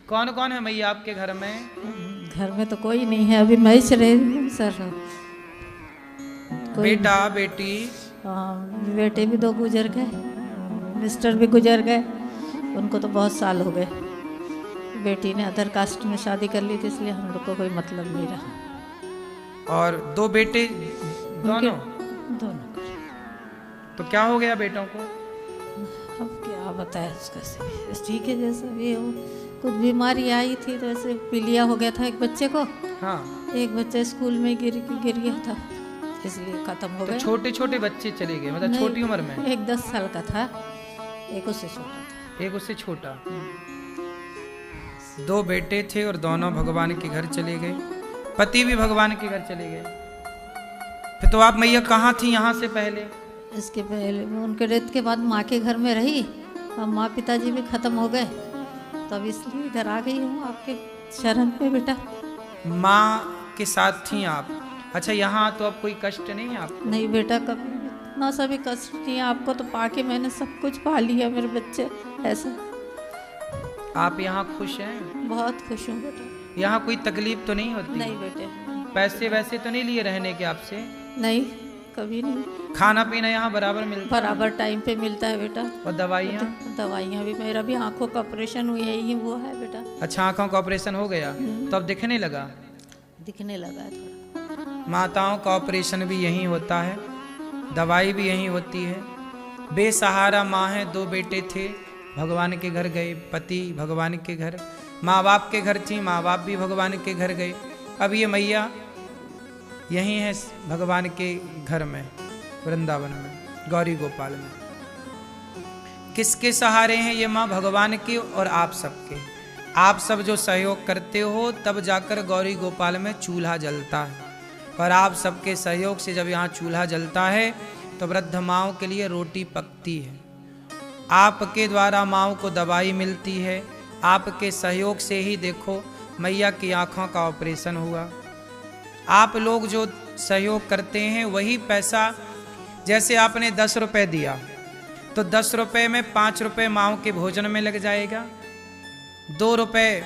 कौन कौन है मैया आपके घर में? घर में तो कोई नहीं है, अभी मैं ही रह रही हूँ सर। बेटा बेटी? हाँ, बेटे भी 2 गुजर गए, मिस्टर भी गुजर गए, उनको तो बहुत साल हो गए। बेटी ने अदर कास्ट में शादी कर ली थी, इसलिए हम लोग को कोई मतलब नहीं रहा। और 2 बेटे दोनों? दोनों। तो क्या हो गया बेटों को? अब क्या बताए उसका से, ठीक है जैसा भी हो। कुछ बीमारी आई थी तो ऐसे पीलिया हो गया था एक बच्चे को। हाँ। एक बच्चा स्कूल में गिर गया था, इसलिए खत्म हो तो गया। छोटे छोटे बच्चे चले गए, मतलब छोटी उम्र में? एक 10 साल का था, एक उससे छोटा था। एक उससे छोटा। 2 बेटे थे और दोनों भगवान के घर चले गए, पति भी भगवान के घर चले गए। फिर तो आप मैया कहाँ थी यहाँ से पहले? इसके पहले उनके डेथ के बाद माँ के घर में रही, और माँ पिताजी भी खत्म हो गए, तब इसलिए इधर आ गई हूँ आपके शरण पे बेटा। माँ के साथ थी आप? अच्छा, यहाँ तो अब कोई कष्ट नहीं है आपको? नहीं बेटा, कभी इतना सा भी कष्ट नहीं है। आपको तो पाके मैंने सब कुछ पा लिया, मेरे बच्चे ऐसा। आप यहाँ खुश हैं? बहुत खुश हूँ बेटा। यहाँ कोई तकलीफ तो नहीं होती? नहीं बेटे। पैसे वैसे तो नहीं लिए रहने के आपसे? नहीं, कभी नहीं। खाना पीना यहाँ बराबर मिलता है? बराबर टाइम पे मिलता है बेटा। और दवाइयाँ? दवाइयाँ भी, मेरा भी आंखों का ऑपरेशन हुई है, यही वो है बेटा। अच्छा, आँखों का ऑपरेशन हो गया तो अब दिखने लगा? दिखने लगा है थोड़ा। माताओं का ऑपरेशन भी यहीं होता है, दवाई भी यहीं होती है। बेसहारा माँ है, 2 बेटे थे, भगवान के घर गए, पति भगवान के घर, माँ बाप के घर थी, माँ बाप भी भगवान के घर गए। अब ये मैया यहीं है भगवान के घर में, वृंदावन में, गौरी गोपाल में। किसके सहारे हैं ये माँ? भगवान के और आप सबके। आप सब जो सहयोग करते हो तब जाकर गौरी गोपाल में चूल्हा जलता है, और आप सबके सहयोग से जब यहाँ चूल्हा जलता है तो वृद्ध माँओं के लिए रोटी पकती है। आपके द्वारा माँओं को दवाई मिलती है, आपके सहयोग से ही देखो मैया की आँखों का ऑपरेशन हुआ। आप लोग जो सहयोग करते हैं वही पैसा, जैसे आपने 10 रुपये दिया तो 10 रुपये में 5 रुपये माँओं के भोजन में लग जाएगा, 2 रुपये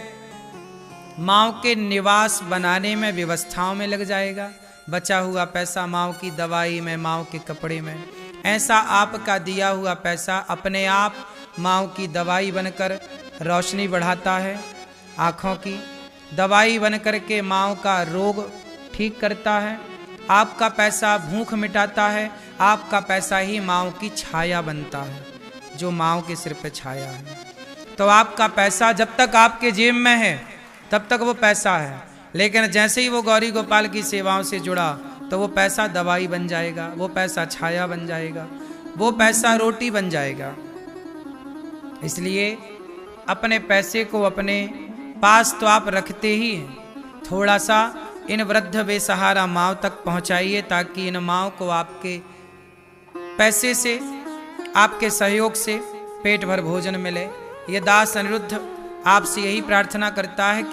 माँओं के निवास बनाने में, व्यवस्थाओं में लग जाएगा, बचा हुआ पैसा माँओं की दवाई में, माँओं के कपड़े में। ऐसा आपका दिया हुआ पैसा अपने आप माँओं की दवाई बनकर रोशनी बढ़ाता है, आँखों की दवाई बनकर के माँओं का रोग ठीक करता है। आपका पैसा भूख मिटाता है, आपका पैसा ही माँओं की छाया बनता है, जो माँओं के सिर पे छाया है। तो आपका पैसा जब तक आपके जेब में है तब तक वो पैसा है, लेकिन जैसे ही वो गौरी गोपाल की सेवाओं से जुड़ा तो वो पैसा दवाई बन जाएगा, वो पैसा छाया बन जाएगा, वो पैसा रोटी बन जाएगा। इसलिए अपने पैसे को अपने पास तो आप रखते ही हैं, थोड़ा सा इन वृद्ध बेसहारा माँओं तक पहुँचाइए, ताकि इन माँओं को आपके पैसे से, आपके सहयोग से पेट भर भोजन मिले। ये दास अनिरुद्ध आपसे यही प्रार्थना करता है कि